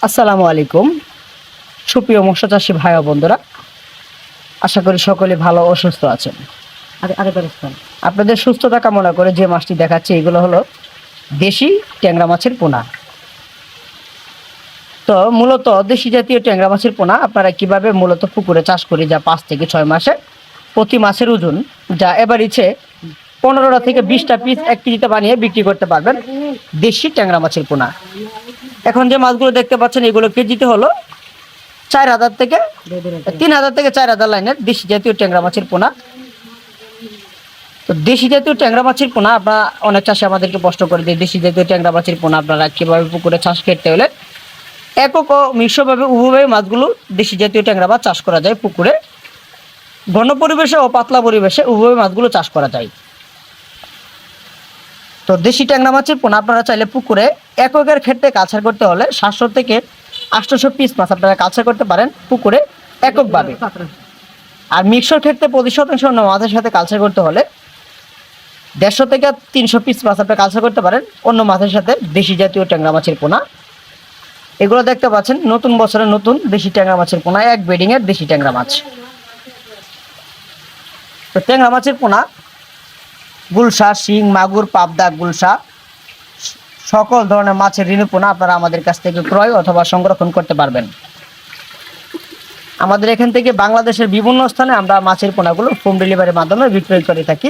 আসসালামু আলাইকুম সুপ্রিয় মৎস্য চাষী ভাই ও বন্ধুরা, আশা করি সকলে ভালো ও সুস্থ আছেন। আপনাদের সুস্থতা কামনা করে যে মাছটি দেখাচ্ছে এগুলো হলো দেশি ট্যাংরা মাছের পোনা। তো মূলত দেশি জাতীয় ট্যাংরা মাছের পোনা আপনারা কিভাবে মূলত পুকুরে চাষ করি, যা 5 থেকে 6 মাসে প্রতি মাছের ওজন যা এবার ইচ্ছে 15টা থেকে 20টা পিস 1 কেজিতে বানিয়ে বিক্রি করতে পারবেন দেশি ট্যাংরা মাছের পোনা। এখন যে মাছগুলো দেখতে পাচ্ছেন এগুলো কেজিতে হলো 4,000 থেকে 3,000 থেকে 4,000 লাইনের দেশি জাতীয় ট্যাংরা মাছের পোনা। তো দেশি জাতীয় ট্যাংরা মাছের পোনা আপনারা অনেক চাষে আমাদেরকে প্রশ্ন করে দিয়ে দেশি জাতীয় ট্যাংরা মাছের পোনা আপনারা কীভাবে পুকুরে চাষ করতে হলে একক ও মিশ্রভাবে উভয়ভাবে মাছগুলো দেশি জাতীয় ট্যাংরা মাছ চাষ করা যায় পুকুরে। ঘন পরিবেশে ও পাতলা পরিবেশে উভয় মাছগুলো চাষ করা যায়। তো দেশি ট্যাংরা মাছের পোনা আপনারা চাইলে পুকুরে এককের ক্ষেত্রে কালচার করতে হলে 700 থেকে 800 পিস মাছ আপনারা কালচার করতে পারেন পুকুরে এককভাবে। আর মিক্সর ক্ষেত্রে প্রতি শতাংশ অন্য মাছের সাথে কালচার করতে হলে 150 থেকে 300 পিস মাছ আপনারা কালচার করতে পারেন অন্য মাছের সাথে দেশি জাতীয় ট্যাংরা মাছের পোনা। এগুলো দেখতে পাচ্ছেন নতুন বছরের নতুন দেশি ট্যাংরা মাছের পোনা, এক বেডিংয়ের দেশি ট্যাংরা মাছ। তো ট্যাংরা মাছের পোনা গুলশা, শিং, মাগুর, পাবদা, গুলশা সকল ধরনের মাছের ঋণু পোনা আপনারা আমাদের কাছ থেকে ক্রয় অথবা সংরক্ষণ করতে পারবেন। আমাদের এখান থেকে বাংলাদেশের বিভিন্ন স্থানে আমরা মাছের পোনাগুলো হোম ডেলিভারির মাধ্যমে বিক্রয় করে থাকি।